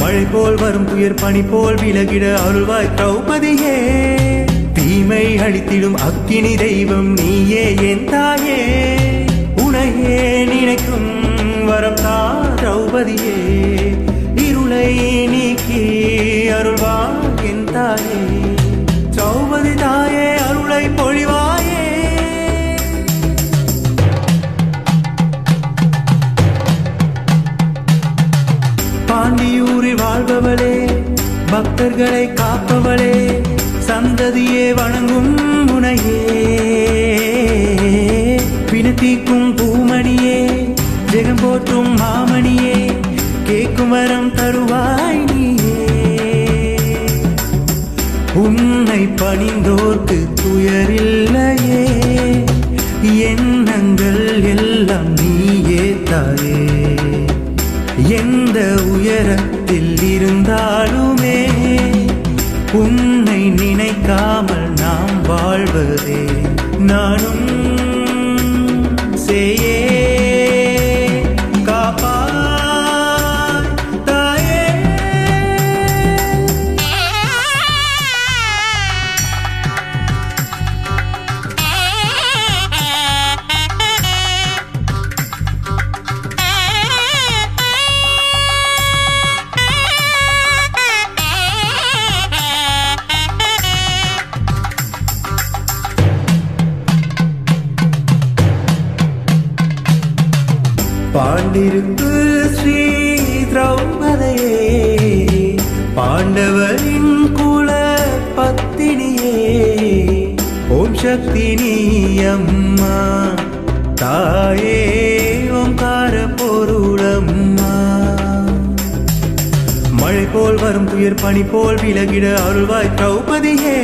மழை போல் வரும் துயர் பனி போல் விலகிட அருள்வாய் திரௌபதியே. தீமை அழித்திடும் அக்கினி தெய்வம் நீயே என் தாயே. உனையே நினைக்கும் வரம் தா திரௌபதியே. இருளை நீக்கி அருள்வாய் என் தாயே. திரௌபதி தாயே அருளை பொழிவாயே. பாண்டியூரில் வாழ்பவளே, பக்தர்களை காப்பவளே, சந்ததியே வணங்கும் முனையே. பிணத்தீக்கும் பூமணியே, ஜெகம் போற்றும் மாமணியே, கேட்கும் வரம் தருவாய் நீயே. உன்னை பணிந்தோர்க்கு துயரில்லையே. எண்ணங்கள் எல்லாம் நீயே தாயே. எந்த உயரத்தில் இருந்தாலுமே உன்னை நினைக்காமல் நாம் வாழ்வதே நானும் செய்யே. காப்பாய் தாயே. பாண்டிருக்கு ஸ்ரீ திரௌபதியே, பாண்டவரின் குல பத்தினியே. ஓம் சக்தி நீ அம்மா தாயே. ஓம்கார பொருளம்மா. மழை போல் வரும் துயர் பனி போல் விலகிட அருள்வாய் திரௌபதியே.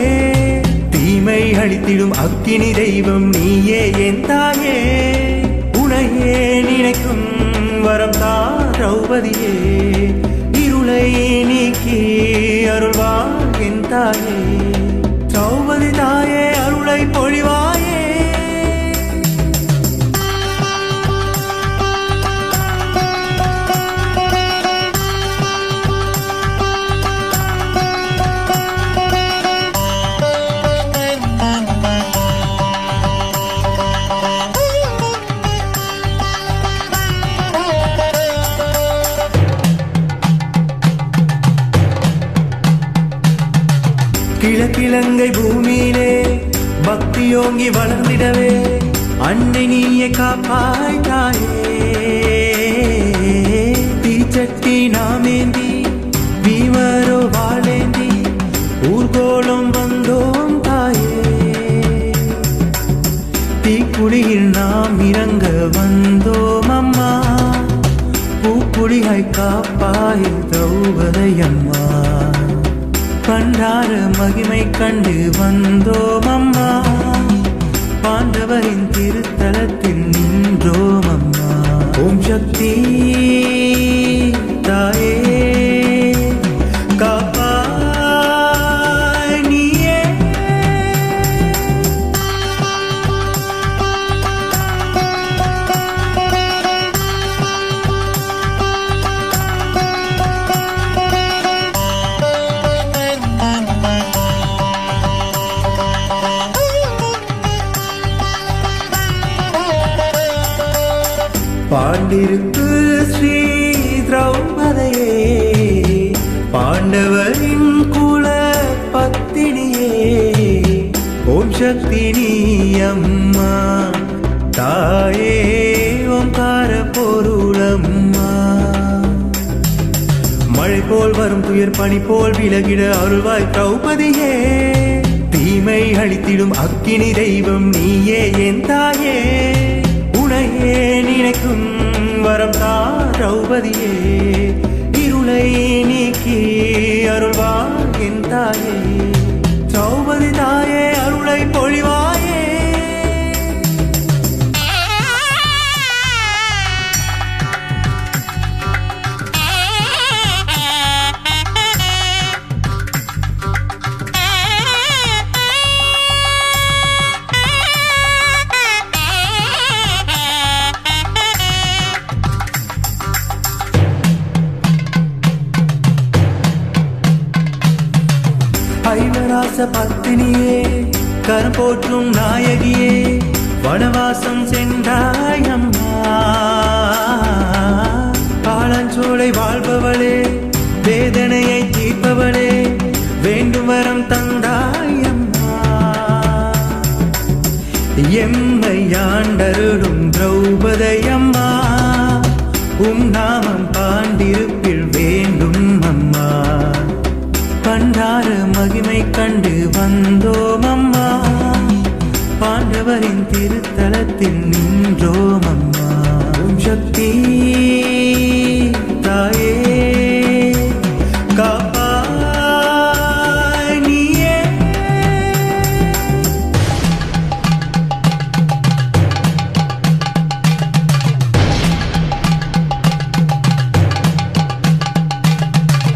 தீமை அழித்திடும் அக்கினி தெய்வம் நீயே என் தாயே. உனையே நினைக்கும் வரம் தா திரௌபதியே. இருளை நீக்கி அருள்வாய் என் தாயே. திரௌபதி தாயே அருளை பொழிவாயே. கிழக்கிழங்கை பூமியிலே பக்தியோங்கி வளர்ந்திடவே அன்னை நீயே காப்பாய் தாயே. தீச்சட்டி நாமேந்தி வீமரோ வாழேந்தி ஊர்கோலம் வந்தோம் தாயே. தீக்குழியில் நாம் இறங்க வந்தோம் அம்மா. பூக்குழியாய் காப்பாய் திரௌபதி அம்மா. பண்டார மகிமை கண்டு வந்தோம் அம்மா. பாண்டவரின் திருத்தலத்தில் நின்றோம் அம்மா. ஓம் சக்தி தாயே. காப்பாய் நீயே. பாண்டிருக்கு ஸ்ரீ திரௌபதியே, பாண்டவரின் குல பத்தினியே. ஓம் சக்தி நீ அம்மா தாயே. ஓம்கார பொருளம்மா. மழை போல் வரும் துயர் பனி போல் விலகிட அருள்வாய் திரௌபதியே. தீமை அழித்திடும் அக்கினி தெய்வம் நீயே என் தாயே. உனையே நினைக்கும் வரம் தா திரௌபதியே. இருளை நீக்கி அருள்வாய் என் தாயே. திரௌபதி தாயே அருளை பொழிவாயே. பத்தினியே கரம் போற்றும் நாயகியே வனவாசம் சென்றாயம்மா பாலஞ்சோலை வாழ்பவளே வேதனையை தீர்ப்பவளே வேண்டும் வரம் தந்தாயம்மா எம்மை ஆண்டருளும் திரௌபதையம்மா நாமம் பாண்டிருப்பில் வேண்டும் அம்மா பண்டார மகிமை கண்டு வந்தோம் அம்மா பாண்டவரின் திருத்தலத்தில் நின்றோம் அம்மா சக்தி தாயே